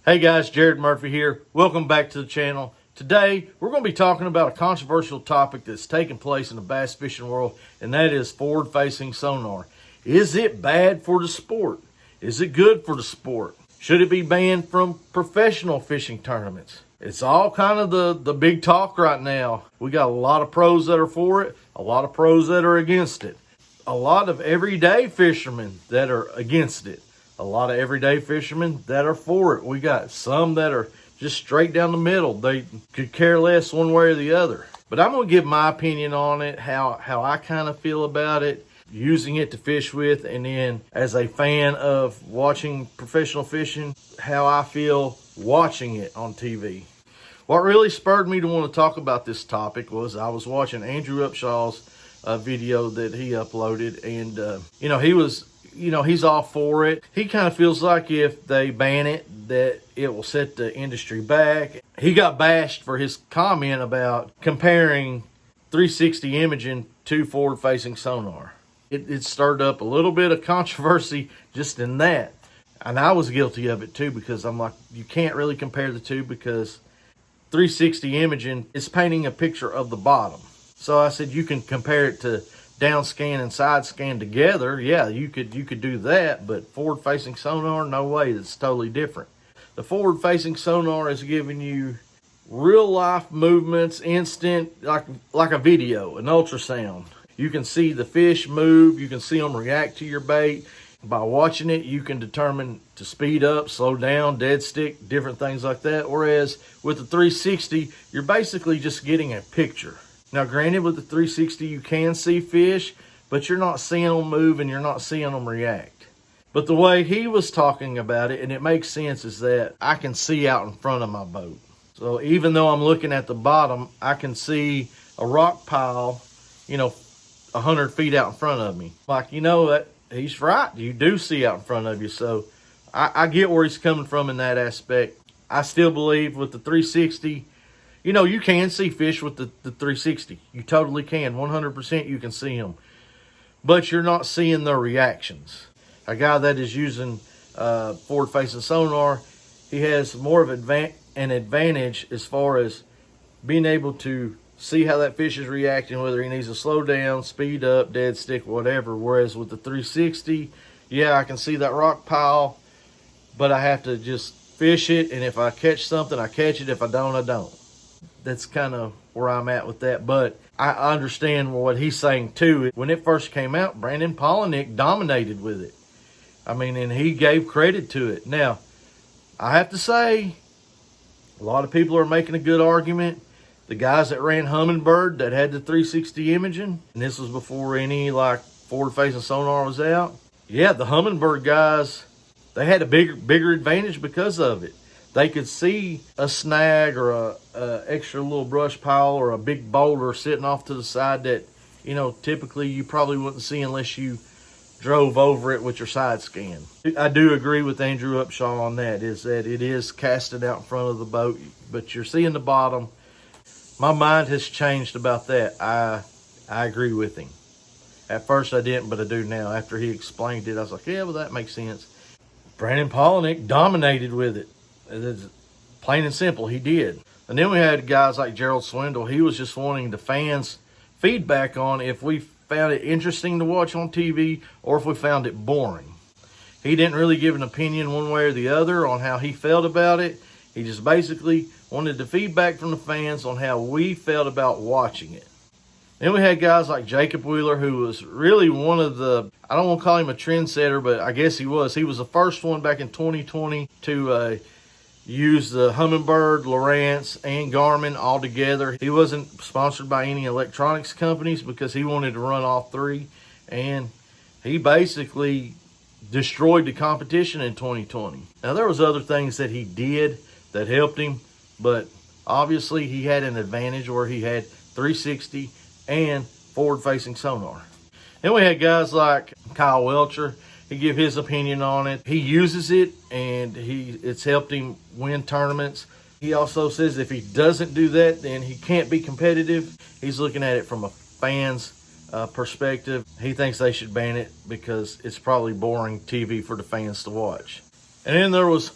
Hey guys, Jared Murphy here. Welcome back to the channel. Today, we're going to be talking about a controversial topic that's taking place in the bass fishing world, and that is forward-facing sonar. Is it bad for the sport? Is it good for the sport? Should it be banned from professional fishing tournaments? It's all kind of the big talk right now. We got a lot of pros that are for it, a lot of pros that are against it, a lot of everyday fishermen that are against it, a lot of everyday fishermen that are for it. We got some that are just straight down the middle. They could care less one way or the other. But I'm going to give my opinion on it, how I kind of feel about it, using it to fish with, and then as a fan of watching professional fishing, how I feel watching it on TV. What really spurred me to want to talk about this topic was I was watching Andrew Upshaw's video that he uploaded, and he's all for it. He kind of feels like if they ban it, that it will set the industry back. He got bashed for his comment about comparing 360 imaging to forward-facing sonar. It stirred up a little bit of controversy just in that. And I was guilty of it too, because I'm like, you can't really compare the two, because 360 imaging is painting a picture of the bottom. So I said, you can compare it to down scan and side scan together. Yeah, you could do that, but forward facing sonar, no way. It's totally different. The forward facing sonar is giving you real life movements, instant, like a video, an ultrasound. You can see the fish move, you can see them react to your bait. By watching it, you can determine to speed up, slow down, dead stick, different things like that. Whereas with the 360, you're basically just getting a picture. Now, granted, with the 360, you can see fish, but you're not seeing them move and you're not seeing them react. But the way he was talking about it, and it makes sense, is that I can see out in front of my boat. So even though I'm looking at the bottom, I can see a rock pile, 100 feet out in front of me. That he's right. You do see out in front of you. So I get where he's coming from in that aspect. I still believe with the 360, you can see fish with the 360. You totally can. 100% you can see them. But you're not seeing their reactions. A guy that is using forward-facing sonar, he has more of an advantage as far as being able to see how that fish is reacting, whether he needs to slow down, speed up, dead stick, whatever. Whereas with the 360, yeah, I can see that rock pile, but I have to just fish it, and if I catch something, I catch it. If I don't, I don't. That's kind of where I'm at with that. But I understand what he's saying too. When it first came out, Brandon Polinick dominated with it. And he gave credit to it. Now, I have to say, a lot of people are making a good argument. The guys that ran Humminbird that had the 360 imaging, and this was before any forward-facing sonar was out. Yeah, the Humminbird guys, they had a bigger advantage because of it. They could see a snag or a extra little brush pile or a big boulder sitting off to the side that, typically you probably wouldn't see unless you drove over it with your side scan. I do agree with Andrew Upshaw on that, is that it is casted out in front of the boat, but you're seeing the bottom. My mind has changed about that. I agree with him. At first I didn't, but I do now. After he explained it, I was like, yeah, well, that makes sense. Brandon Polinick dominated with it. It's plain and simple, he did. And then we had guys like Gerald Swindle. He was just wanting the fans' feedback on if we found it interesting to watch on TV or if we found it boring. He didn't really give an opinion one way or the other on how he felt about it. He just basically wanted the feedback from the fans on how we felt about watching it. Then we had guys like Jacob Wheeler, who was really one of the, I don't want to call him a trendsetter, but I guess he was. He was the first one back in 2020 to use the Humminbird, Lowrance, and Garmin all together. He wasn't sponsored by any electronics companies because he wanted to run all three. And he basically destroyed the competition in 2020. Now, there was other things that he did that helped him, but obviously he had an advantage where he had 360 and forward-facing sonar. Then we had guys like Kyle Welcher. He gave his opinion on it. He uses it, and it's helped him win tournaments. He also says if he doesn't do that, then he can't be competitive. He's looking at it from a fan's perspective. He thinks they should ban it because it's probably boring TV for the fans to watch. And then there was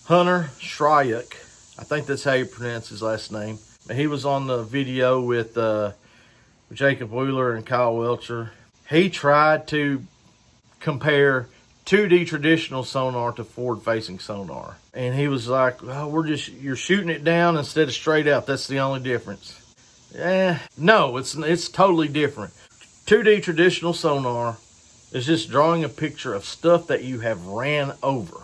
Hunter Shryock. I think that's how you pronounce his last name. He was on the video with Jacob Wheeler and Kyle Welcher. He tried to compare 2D traditional sonar to forward-facing sonar. And he was like, oh, you're shooting it down instead of straight out. That's the only difference. No, it's totally different. 2D traditional sonar is just drawing a picture of stuff that you have ran over.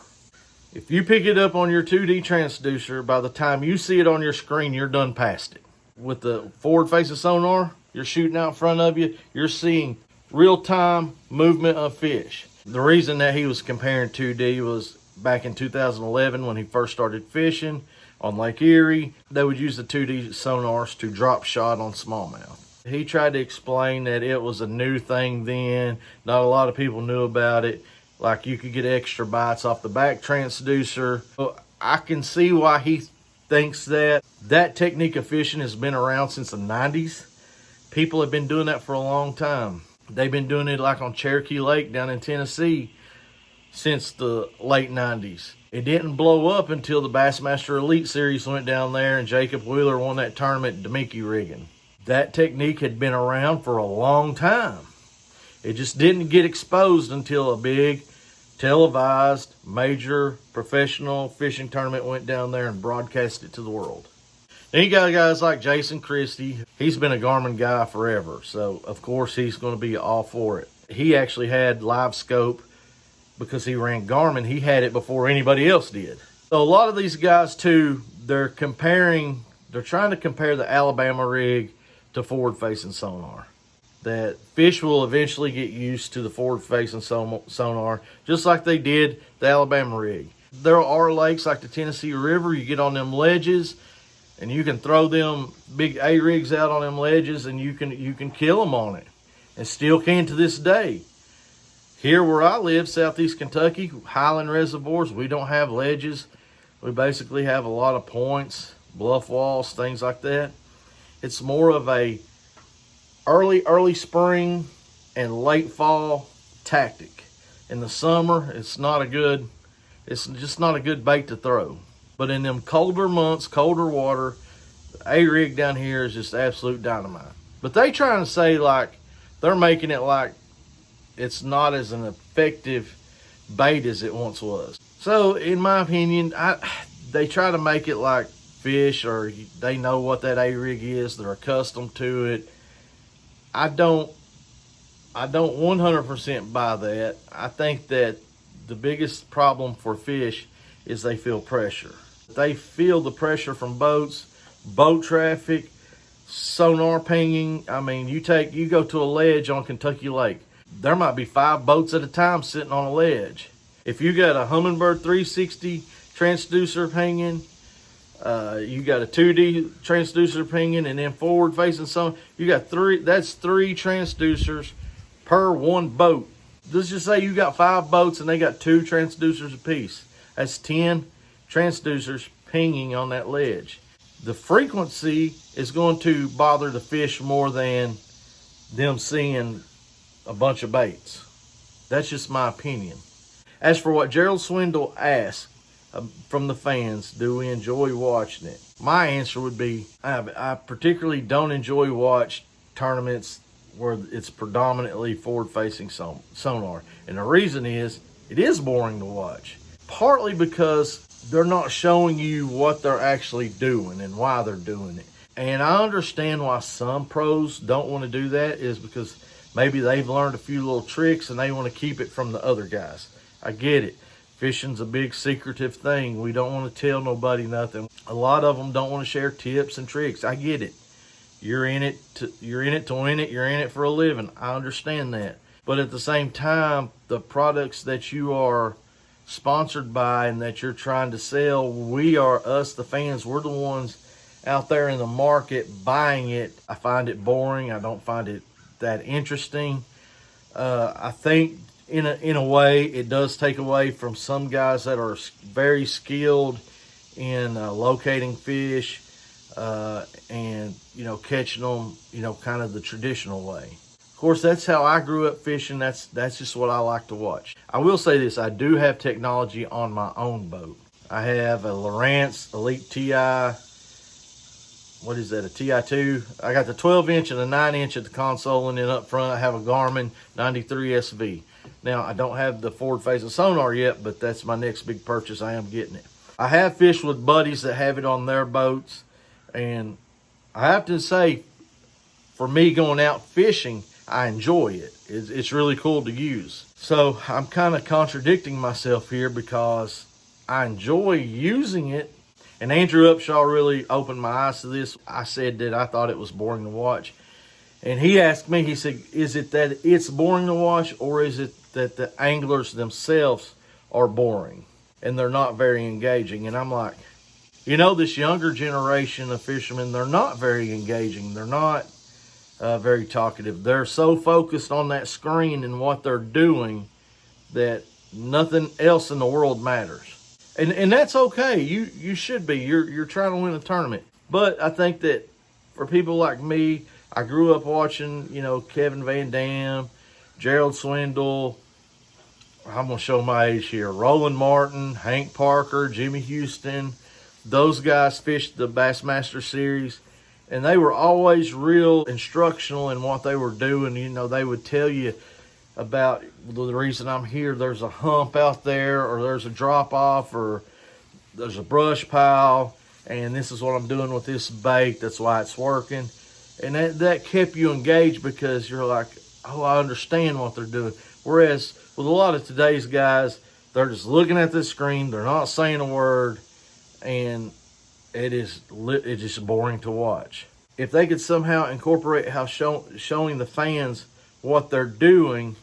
If you pick it up on your 2D transducer, by the time you see it on your screen, you're done past it. With the forward-facing sonar, you're shooting out in front of you, you're seeing real-time movement of fish. The reason that he was comparing 2D was back in 2011 when he first started fishing on Lake Erie. They would use the 2D sonars to drop shot on smallmouth. He tried to explain that it was a new thing then. Not a lot of people knew about it. Like you could get extra bites off the back transducer. Well, I can see why he thinks that. That technique of fishing has been around since the 90s. People have been doing that for a long time. They've been doing it like on Cherokee Lake down in Tennessee since the late 90s. It didn't blow up until the Bassmaster Elite Series went down there and Jacob Wheeler won that tournament at Demeke rigging. That technique had been around for a long time. It just didn't get exposed until a big televised major professional fishing tournament went down there and broadcast it to the world. Then you got guys like Jason Christie. He's been a Garmin guy forever, so of course he's going to be all for it. He actually had live scope because he ran Garmin. He had it before anybody else did. So a lot of these guys too, they're trying to compare the Alabama rig to forward-facing sonar. That fish will eventually get used to the forward-facing sonar, just like they did the Alabama rig. There are lakes like the Tennessee River. You get on them ledges, and you can throw them big A-rigs out on them ledges, and you can kill them on it, and still can to this day. Here where I live, southeast Kentucky, Highland reservoirs, we don't have ledges. We basically have a lot of points, bluff walls, things like that. It's more of a early spring and late fall tactic. In the summer, it's just not a good bait to throw. But in them colder months, colder water, the A-rig down here is just absolute dynamite. But they trying to say like, they're making it like it's not as an effective bait as it once was. So in my opinion, they try to make it like fish, or they know what that A-rig is, they're accustomed to it. I don't 100% buy that. I think that the biggest problem for fish is they feel pressure. They feel the pressure from boats, boat traffic, sonar pinging. I mean, you go to a ledge on Kentucky Lake, there might be 5 boats at a time sitting on a ledge. If you got a Humminbird 360 transducer pinging, you got a 2D transducer pinging, and then forward facing sonar, you got 3 transducers per one boat. Let's just say you got 5 boats and they got 2 transducers apiece. That's 10 transducers pinging on that ledge. The frequency is going to bother the fish more than them seeing a bunch of baits. That's just my opinion. As for what Gerald Swindle asked from the fans, do we enjoy watching it? My answer would be, I particularly don't enjoy watch tournaments where it's predominantly forward-facing sonar. And the reason is, it is boring to watch. Partly because they're not showing you what they're actually doing and why they're doing it. And I understand why some pros don't want to do that, is because maybe they've learned a few little tricks and they want to keep it from the other guys. I get it. Fishing's a big secretive thing. We don't want to tell nobody nothing. A lot of them don't want to share tips and tricks. I get it. You're in it to win it. You're in it for a living. I understand that. But at the same time, the products that you are sponsored by and that you're trying to sell, us, the fans, we're the ones out there in the market buying it. I find it boring. I don't find it that interesting. I think in a way it does take away from some guys that are very skilled in locating fish and catching them kind of the traditional way. Of course, that's how I grew up fishing. That's just what I like to watch. I will say this, I do have technology on my own boat. I have a Lowrance Elite TI. What is that, a TI2? I got the 12-inch and the 9-inch at the console, and then up front I have a Garmin 93 SV. Now, I don't have the forward-facing sonar yet, but that's my next big purchase. I am getting it. I have fished with buddies that have it on their boats, and I have to say, for me going out fishing, I enjoy it. It's really cool to use. So I'm kind of contradicting myself here because I enjoy using it. And Andrew Upshaw really opened my eyes to this. I said that I thought it was boring to watch. And he asked me, he said, is it that it's boring to watch, or is it that the anglers themselves are boring and they're not very engaging? And I'm like, you know, this younger generation of fishermen, they're not very engaging. They're not very talkative. They're so focused on that screen and what they're doing that nothing else in the world matters. And that's okay. You should be. You're trying to win a tournament. But I think that for people like me, I grew up watching, you know, Kevin Van Dam, Gerald Swindle. I'm going to show my age here. Roland Martin, Hank Parker, Jimmy Houston. Those guys fished the Bassmaster Series, and they were always real instructional in what they were doing. You know, they would tell you about the reason I'm here. There's a hump out there, or there's a drop off, or there's a brush pile, and this is what I'm doing with this bait. That's why it's working. And that kept you engaged because you're like, oh, I understand what they're doing. Whereas with a lot of today's guys, they're just looking at the screen. They're not saying a word, and it's just boring to watch. If they could somehow incorporate how showing the fans what they're doing,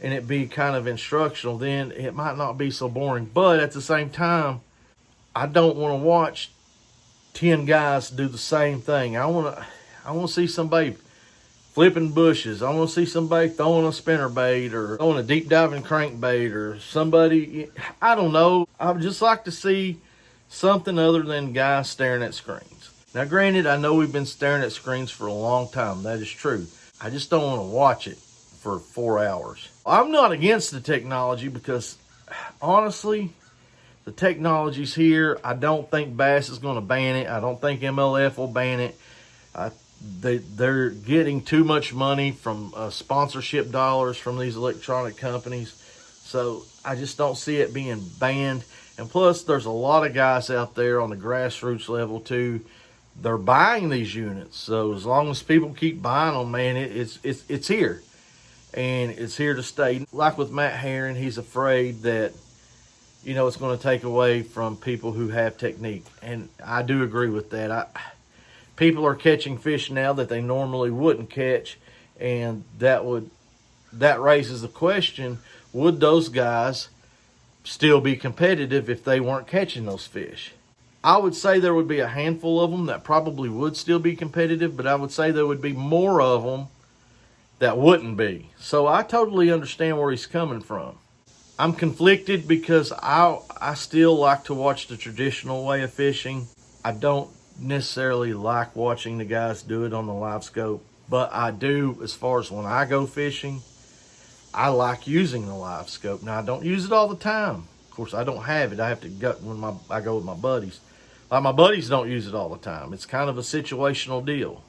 and it be kind of instructional, then it might not be so boring. But at the same time, I don't want to watch 10 guys do the same thing. I want to see somebody flipping bushes. I want to see somebody throwing a spinnerbait or throwing a deep diving crankbait, or somebody, I don't know. I would just like to see something other than guys staring at screens. Now, granted, I know we've been staring at screens for a long time. That is true. I just don't want to watch it for 4 hours. I'm not against the technology because, honestly, the technology's here. I don't think Bass is going to ban it. I don't think MLF will ban it. They're getting too much money from sponsorship dollars from these electronic companies. So I just don't see it being banned. And plus, there's a lot of guys out there on the grassroots level too. They're buying these units. So as long as people keep buying them, man, it's here. And it's here to stay. Like with Matt Herron, he's afraid that, you know, it's going to take away from people who have technique. And I do agree with that. People are catching fish now that they normally wouldn't catch. And that raises the question, would those guys still be competitive if they weren't catching those fish? I would say there would be a handful of them that probably would still be competitive, but I would say there would be more of them that wouldn't be. So I totally understand where he's coming from. I'm conflicted because I still like to watch the traditional way of fishing. I don't necessarily like watching the guys do it on the live scope, but I do, as far as when I go fishing, I like using the live scope. Now, I don't use it all the time. Of course, I don't have it. I have to go when I go with my buddies. My buddies don't use it all the time. It's kind of a situational deal.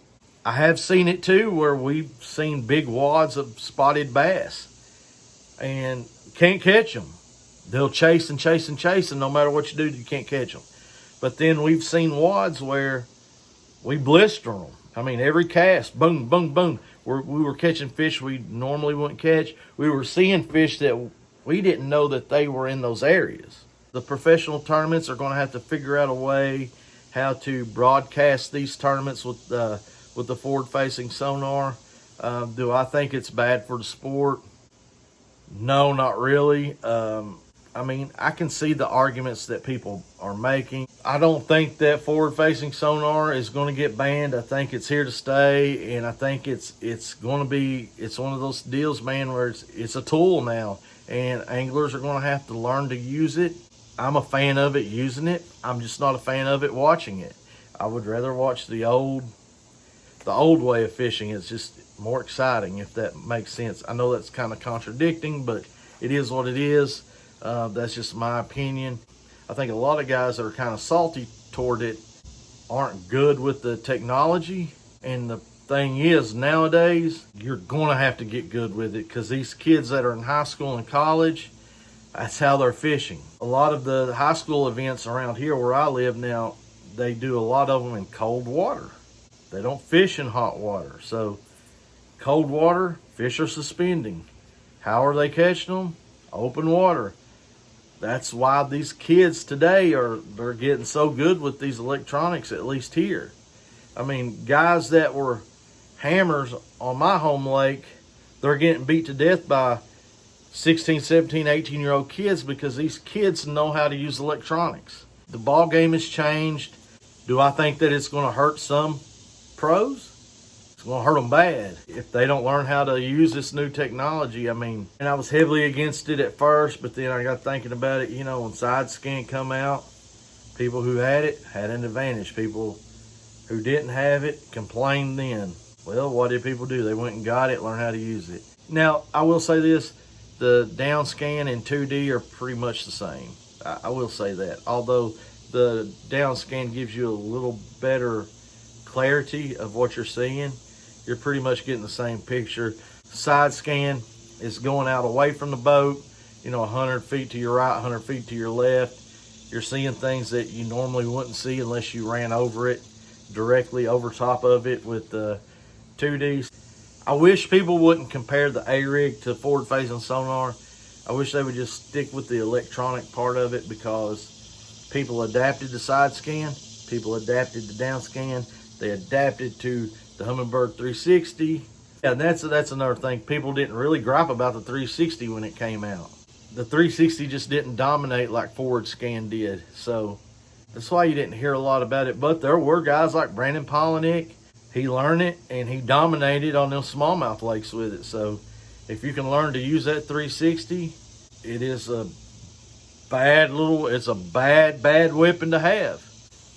I have seen it too, where we've seen big wads of spotted bass and can't catch them. They'll chase and chase and chase, and no matter what you do, you can't catch them. But then we've seen wads where we blister them. I mean, every cast, boom, boom, boom. We were catching fish we normally wouldn't catch. We were seeing fish that we didn't know that they were in those areas. The professional tournaments are going to have to figure out a way how to broadcast these tournaments with the forward-facing sonar. Do I think it's bad for the sport? No, not really. I mean, I can see the arguments that people are making. I don't think that forward-facing sonar is going to get banned. I think it's here to stay, and I think it's going to be, it's one of those deals, man, where it's a tool now, and anglers are going to have to learn to use it. I'm a fan of it using it. I'm just not a fan of it watching it. I would rather watch the old way of fishing. It's just more exciting, if that makes sense. I know that's kind of contradicting, but it is what it is. That's just my opinion. I think a lot of guys that are kind of salty toward it aren't good with the technology. And the thing is, nowadays, you're going to have to get good with it, because these kids that are in high school and college, that's how they're fishing. A lot of the high school events around here where I live now, they do a lot of them in cold water. They don't fish in hot water. So cold water, fish are suspending. How are they catching them? Open water. That's why these kids today they're getting so good with these electronics, at least here. I mean, guys that were hammers on my home lake, they're getting beat to death by 16, 17, 18-year-old kids, because these kids know how to use electronics. The ball game has changed. Do I think that it's going to hurt some pros? It's going to hurt them bad if they don't learn how to use this new technology. I mean, and I was heavily against it at first, but then I got thinking about it. You know, when side scan come out, people who had it had an advantage. People who didn't have it complained then. Well, what did people do? They went and got it, learned how to use it. Now, I will say this. The down scan and 2D are pretty much the same. I will say that. Although the down scan gives you a little better clarity of what you're seeing, you're pretty much getting the same picture. Side scan is going out away from the boat, 100 feet to your right, 100 feet to your left. You're seeing things that you normally wouldn't see unless you ran over it, directly over top of it with the 2D. I wish people wouldn't compare the A-rig to forward-facing sonar. I wish they would just stick with the electronic part of it, because people adapted to side scan, people adapted to down scan, they adapted to the Humminbird 360. And that's another thing. People didn't really gripe about the 360 when it came out. The 360 just didn't dominate like forward scan did. So that's why you didn't hear a lot about it. But there were guys like Brandon Polinick. He learned it and he dominated on them smallmouth lakes with it. So if you can learn to use that 360, it is a bad weapon to have.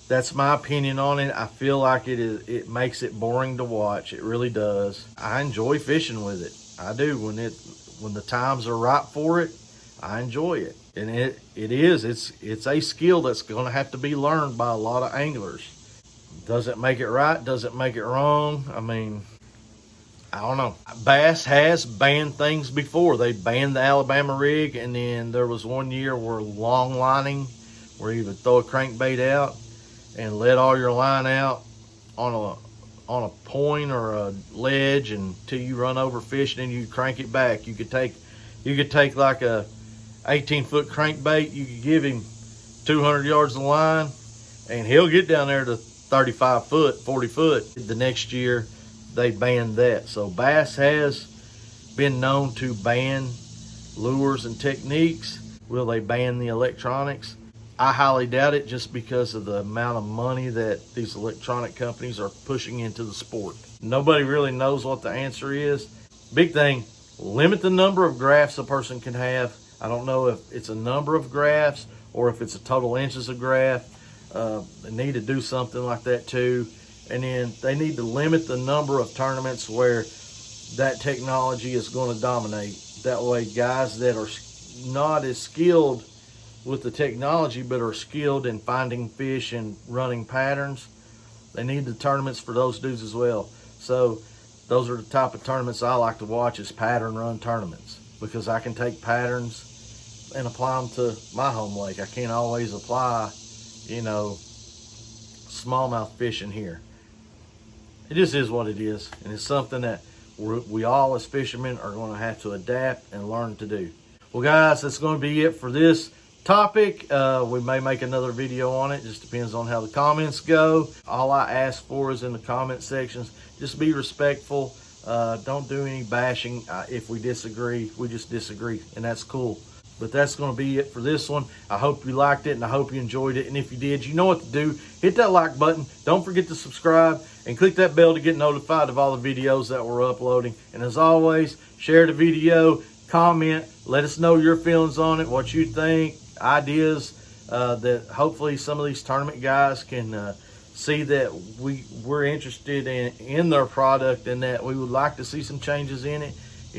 That's my opinion on it. I feel like it makes it boring to watch. It really does. I enjoy fishing with it. I do. When the times are right for it, I enjoy it. And it's a skill that's going to have to be learned by a lot of anglers. Does it make it right? Does it make it wrong? I mean, I don't know. Bass has banned things before. They banned the Alabama rig, and then there was one year where long lining, where you would throw a crankbait out and let all your line out on a point or a ledge until you run over fish, and then you crank it back. You could take like a 18-foot crankbait. You could give him 200 yards of line, and he'll get down there to 35 foot, 40 foot. The next year, they banned that. So bass has been known to ban lures and techniques. Will they ban the electronics? I highly doubt it, just because of the amount of money that these electronic companies are pushing into the sport. Nobody really knows what the answer is. Big thing, limit the number of graphs a person can have. I don't know if it's a number of graphs or if it's a total inches of graph. They need to do something like that too. And then they need to limit the number of tournaments where that technology is going to dominate. That way, guys that are not as skilled with the technology but are skilled in finding fish and running patterns, they need the tournaments for those dudes as well. So those are the type of tournaments I like to watch, is pattern run tournaments, because I can take patterns and apply them to my home lake. I can't always apply, smallmouth fishing here. It just is what it is, and it's something that we all as fishermen are going to have to adapt and learn to do. Well, guys, that's going to be it for this topic. We may make another video on it. Just depends on how the comments go. All I ask for is in the comment sections, just be respectful. Don't do any bashing. If we disagree, we just disagree, and that's cool. But that's going to be it for this one. I hope you liked it, and I hope you enjoyed it. And if you did, you know what to do. Hit that like button. Don't forget to subscribe and click that bell to get notified of all the videos that we're uploading. And as always, share the video, comment, let us know your feelings on it, what you think, ideas that hopefully some of these tournament guys can see that we're interested in their product, and that we would like to see some changes in it.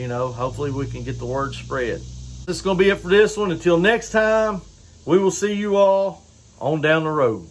Hopefully we can get the word spread. This is going to be it for this one. Until next time, We will see you all on down the road.